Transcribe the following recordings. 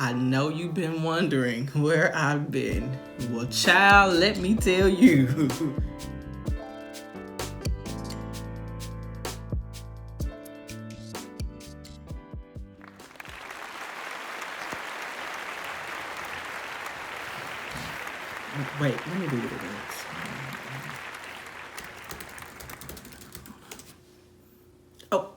I know you've been wondering where I've been. Well, child, let me tell you. Wait, let me do this. Oh,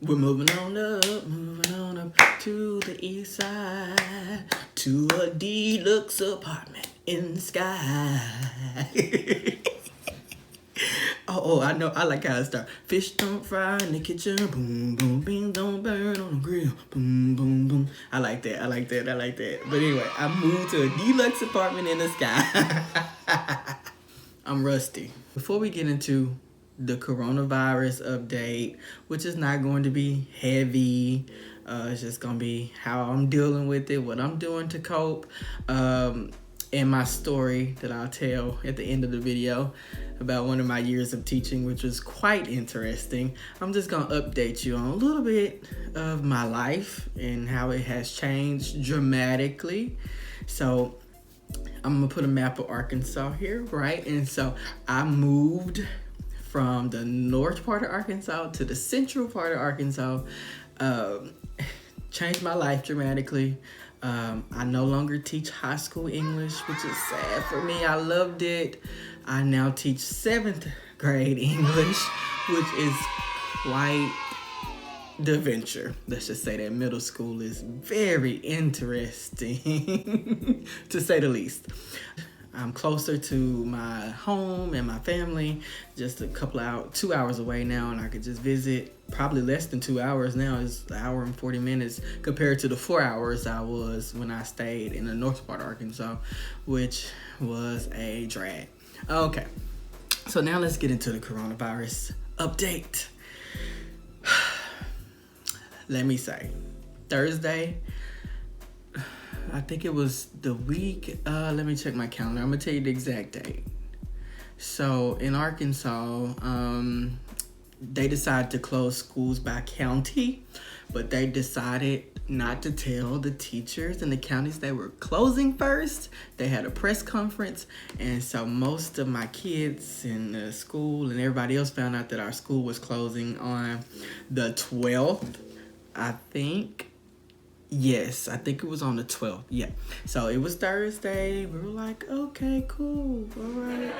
we're moving on up to the east side, to a deluxe apartment in the sky. Oh, I know. I like how it starts. Fish don't fry in the kitchen. Boom, boom. Beans don't burn on the grill. Boom, boom, boom. I like that. But anyway, I moved to a deluxe apartment in the sky. I'm rusty. Before we get into the coronavirus update, which is not going to be heavy, it's just going to be how I'm dealing with it, what I'm doing to cope, and my story that I'll tell at the end of the video about one of my years of teaching, which was quite interesting. I'm just going to update you on a little bit of my life and how it has changed dramatically. So I'm going to put a map of Arkansas here, right? And so I moved from the north part of Arkansas to the central part of Arkansas. Changed my life dramatically. I no longer teach high school English, which is sad for me. I loved it. I now teach 7th grade English, which is quite the venture. Let's just say that middle school is very interesting, to say the least. I'm closer to my home and my family, just a couple hours, 2 hours away now, and I could just visit. Probably less than 2 hours now. It's an hour and 40 minutes compared to the 4 hours I was when I stayed in the north part of Arkansas, which was a drag. Okay, so now let's get into the coronavirus update. Let me say, Thursday, I think it was the week, let me check my calendar. I'm gonna tell you the exact date. So in Arkansas, they decided to close schools by county, but they decided not to tell the teachers in the counties they were closing first. They had a press conference, and so most of my kids in the school and everybody else found out that our school was closing on the 12th, I think. Yes, I think it was on the 12th. Yeah. So it was Thursday. We were like, okay, cool. All right.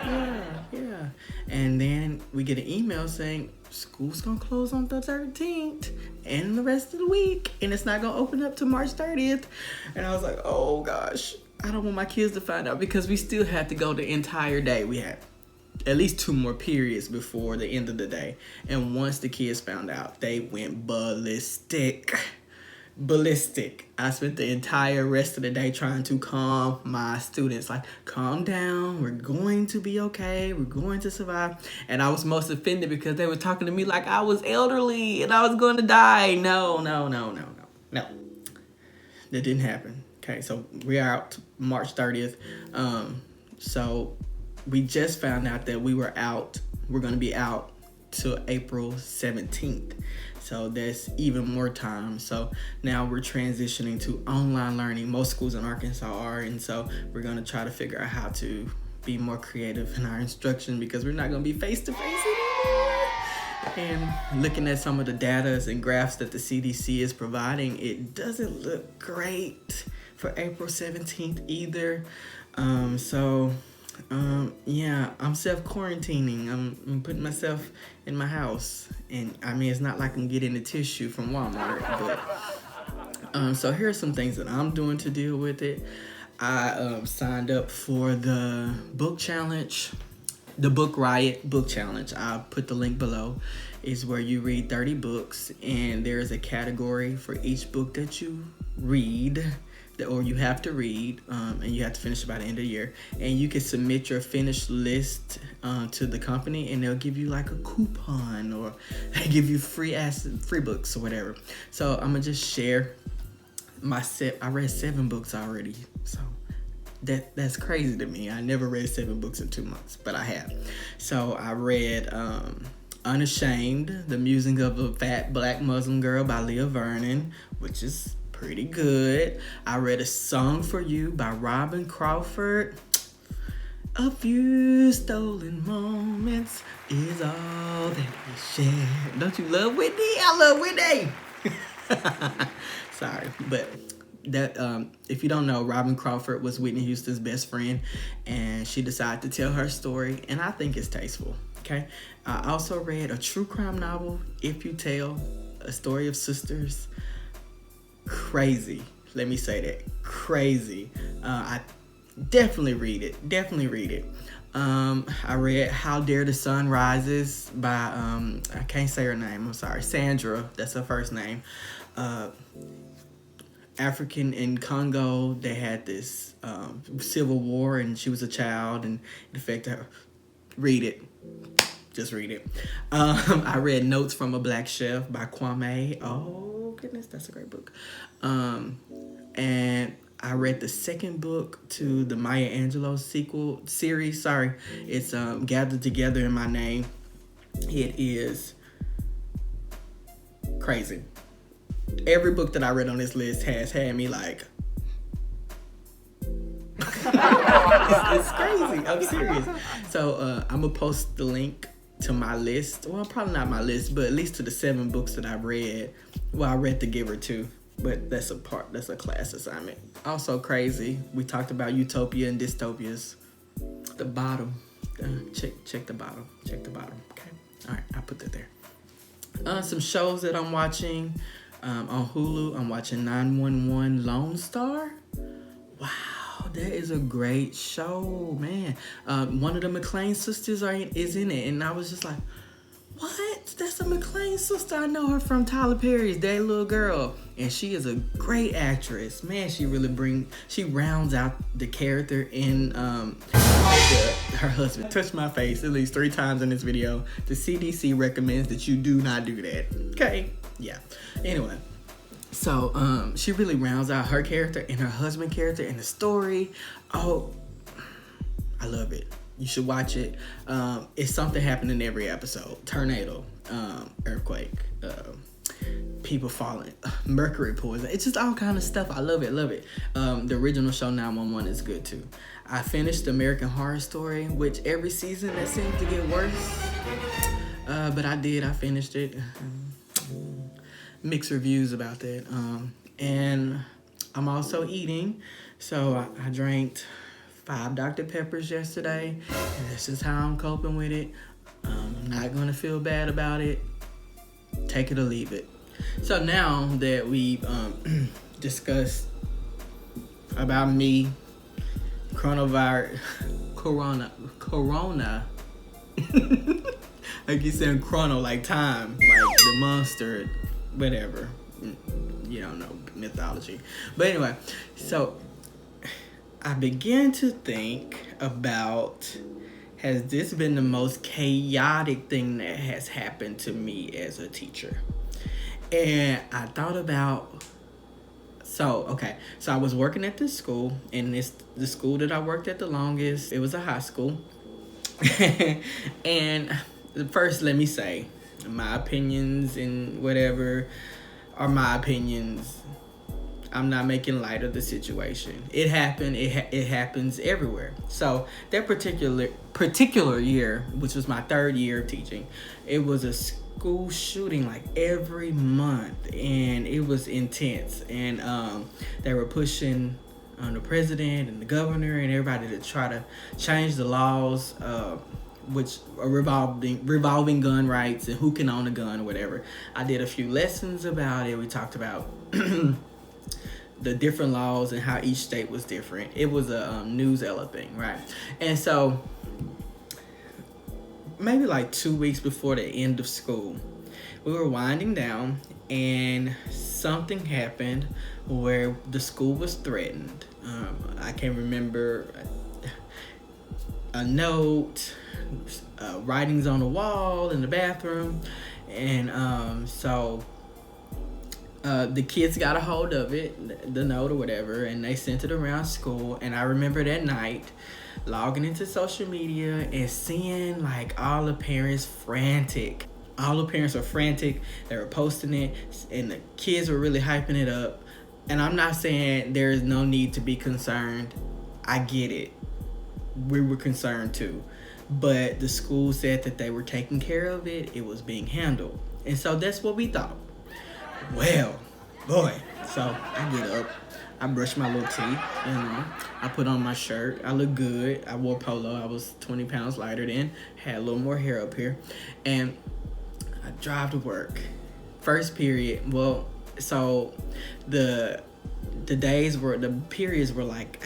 Yeah. And then we get an email saying school's going to close on the 13th and the rest of the week. And it's not going to open up to March 30th. And I was like, oh gosh, I don't want my kids to find out, because we still had to go the entire day. We had at least 2 more periods before the end of the day. And once the kids found out, they went ballistic. I spent the entire rest of the day trying to calm my students, like, calm down, we're going to be okay, we're going to survive. And I was most offended because they were talking to me like I was elderly and I was going to die. No, that didn't happen. Okay, so we're out March 30th. So we just found out that we're going to be out till April 17th. So that's even more time. So now we're transitioning to online learning. Most schools in Arkansas are. And so we're going to try to figure out how to be more creative in our instruction, because we're not going to be face-to-face anymore. And looking at some of the data and graphs that the CDC is providing, it doesn't look great for April 17th either. Yeah, I'm self-quarantining. I'm putting myself in my house. And I mean, it's not like I can get any tissue from Walmart, but so here are some things that I'm doing to deal with it. I signed up for the book challenge, the book Riot book challenge. I'll put the link below. Is where you read 30 books, and there's a category for each book that you read, or you have to read, and you have to finish by the end of the year. And you can submit your finished list to the company, and they'll give you like a coupon, or they give you free books or whatever. So I'm gonna just share I read 7 books already, so that's crazy to me. I never read 7 books in 2 months, but I have. So I read Unashamed, The Musings of a Fat Black Muslim Girl by Leah Vernon, which is Pretty good. I read A Song for You by Robin Crawford. A few stolen moments is all that we share. Don't you love Whitney? I love Whitney. Sorry, but that if you don't know, Robin Crawford was Whitney Houston's best friend, and she decided to tell her story, and I think it's tasteful. Okay. I also read a true crime novel, If You Tell, a story of sisters. Crazy. Let me say that. Crazy. I definitely read it. I read How Dare the Sun Rises by I can't say her name, I'm sorry, Sandra, that's her first name. African in Congo, they had this civil war, and she was a child, and it affected her. Read it. Just read it. I read Notes from a Black Chef by Kwame. Oh goodness, that's a great book. And I read the second book to the Maya Angelou series. Sorry, it's Gathered Together in My Name. It is crazy. Every book that I read on this list has had me like, it's crazy. I'm serious. So I'm gonna post the link to my list. Well, probably not my list, but at least to the 7 books that I've read. Well, I read The Giver too, but that's a class assignment. Also crazy. We talked about utopia and dystopias. The bottom. Check the bottom. Check the bottom. Okay. All right. I put that there. Some shows that I'm watching. On Hulu, I'm watching 911 Lone Star. Wow, that is a great show, man. One of the McClane sisters is in it, and I was just like, what? That's a McClane sister. I know her from Tyler Perry's That Little Girl, and she is a great actress. Man, she rounds out the character in her husband. Touched my face at least 3 times in this video. The CDC recommends that you do not do that. Okay. Yeah. Anyway, so she really rounds out her character and her husband character and the story. Oh, I love it. You should watch it. It's something happening in every episode. Tornado, earthquake, people falling, mercury poison. It's just all kind of stuff. I love it. The original show 911 is good too. I finished American Horror Story, which every season that seems to get worse. But I finished it. Mixed reviews about that. And I'm also eating. So I drank 5 Dr. Peppers yesterday. And that's just how I'm coping with it. I'm not going to feel bad about it. Take it or leave it. So now that we've discussed about me, corona. Like you said, chrono, like time, like the monster, whatever. You don't know mythology. But anyway, so I began to think about, has this been the most chaotic thing that has happened to me as a teacher? And I thought about, so I was working at this school, and it's the school that I worked at the longest. It was a high school. And first, let me say, my opinions and whatever are my opinions. I'm not making light of the situation. It happened. It happens everywhere. So that particular year, which was my 3rd year of teaching, it was a school shooting like every month, and it was intense. And they were pushing the president and the governor and everybody to try to change the laws, which are revolving gun rights and who can own a gun or whatever. I did a few lessons about it. We talked about the different laws and how each state was different. It was a News Ella thing, right? And so maybe like 2 weeks before the end of school, we were winding down, and something happened where the school was threatened. I can't remember, a note, writings on the wall in the bathroom, and so the kids got a hold of it, the note or whatever, and they sent it around school. And I remember that night logging into social media and seeing like all the parents frantic. All the parents are frantic. They were posting it, and the kids were really hyping it up. And I'm not saying there is no need to be concerned. I get it. We were concerned too. But the school said that they were taking care of it. It was being handled. And so that's what we thought. Well, boy. So I get up. I brush my little teeth. I put on my shirt. I look good. I wore polo. I was 20 pounds lighter then. Had a little more hair up here. And I drive to work. First period. Well, so the periods were like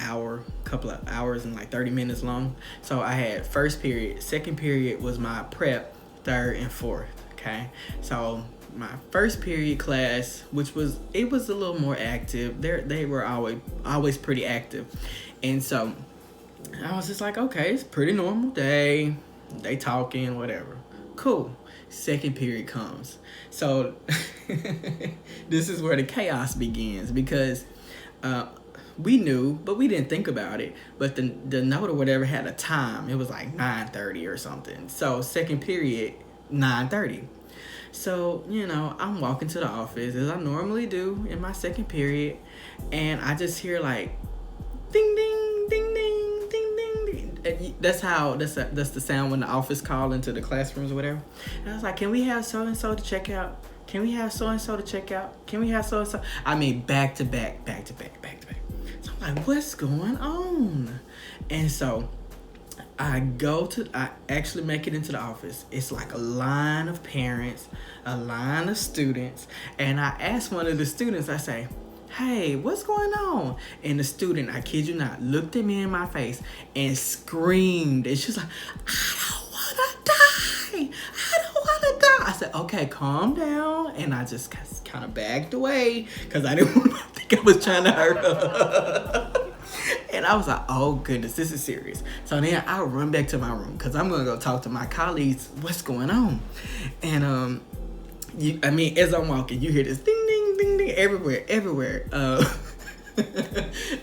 couple of hours and like 30 minutes long. So I had first period, second period was my prep, third and fourth. Okay, so my first period class, it was a little more active. They were always pretty active, and so I was just like, okay, it's a pretty normal day. They talking, whatever, cool. Second period comes, so this is where the chaos begins because we knew, but we didn't think about it. But the note or whatever had a time. It was like 9:30 or something. So second period, 9:30. So, I'm walking to the office as I normally do in my second period, and I just hear like ding ding ding ding ding ding ding. That's the sound when the office call into the classrooms or whatever. And I was like, can we have so and so to check out? Can we have so and so to check out? Can we have so and so? I mean, back to back. So I'm like, what's going on? And so I actually make it into the office. It's like a line of parents, a line of students. And I asked one of the students, I say, hey, what's going on? And the student, I kid you not, looked at me in my face and screamed. And she was like, I don't want to die. I don't want to die. I said, okay, calm down. And I just kind of backed away because I didn't want to think I was trying to hurt her. And I was like, oh goodness, this is serious. So then I run back to my room because I'm going to go talk to my colleagues. What's going on? And as I'm walking, you hear this ding, ding, ding, ding, everywhere.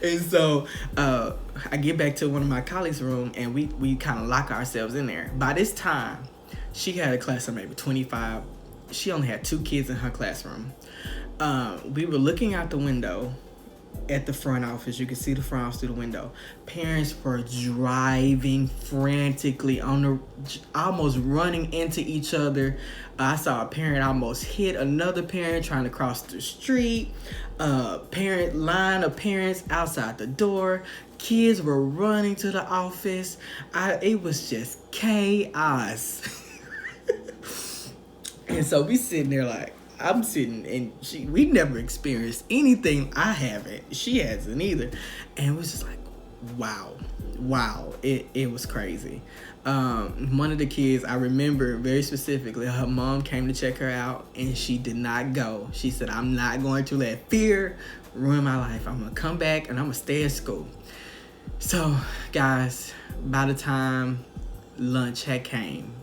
And so I get back to one of my colleagues' room and we kind of lock ourselves in there. By this time, she had a class of maybe 25. She only had 2 kids in her classroom. We were looking out the window at the front office. You could see the front office through the window. Parents were driving frantically almost running into each other. I saw a parent almost hit another parent trying to cross the street. Line of parents outside the door. Kids were running to the office. It was just chaos. And so we sitting there like, I'm sitting and we never experienced anything. I haven't. She hasn't either. And it was just like, wow. It was crazy. One of the kids, I remember very specifically, her mom came to check her out and she did not go. She said, I'm not going to let fear ruin my life. I'm going to come back and I'm going to stay at school. So, guys, by the time lunch had came,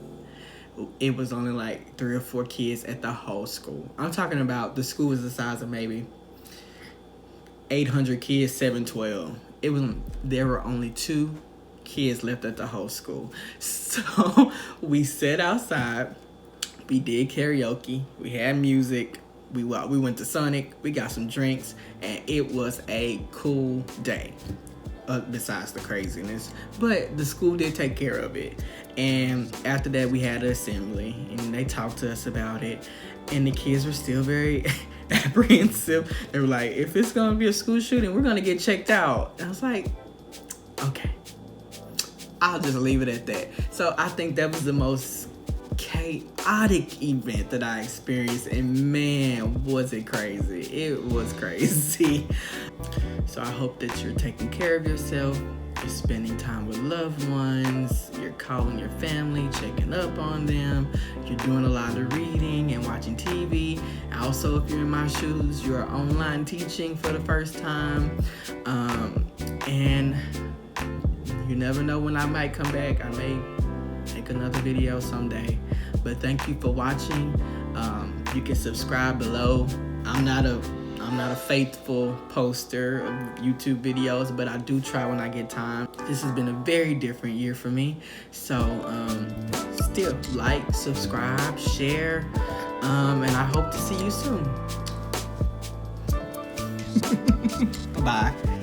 it was only like 3 or 4 kids at the whole school. I'm talking about the school was the size of maybe 800 kids, 712. There were only 2 kids left at the whole school. So we sat outside. We did karaoke. We had music. We went to Sonic. We got some drinks, and it was a cool day. Besides the craziness, but the school did take care of it. And after that, we had an assembly, and they talked to us about it. And the kids were still very apprehensive. They were like, "If it's gonna be a school shooting, we're gonna get checked out." And I was like, "Okay, I'll just leave it at that." So I think that was the most chaotic event that I experienced, and man, was it crazy. It was crazy. So I hope that you're taking care of yourself, you're spending time with loved ones, you're calling your family, checking up on them, you're doing a lot of reading and watching TV. Also, if you're in my shoes, you're online teaching for the first time. And you never know when I might come back. I may make another video someday. But thank you for watching. You can subscribe below. I'm not a faithful poster of YouTube videos, but I do try when I get time. This has been a very different year for me. So still like, subscribe, share, and I hope to see you soon. Bye.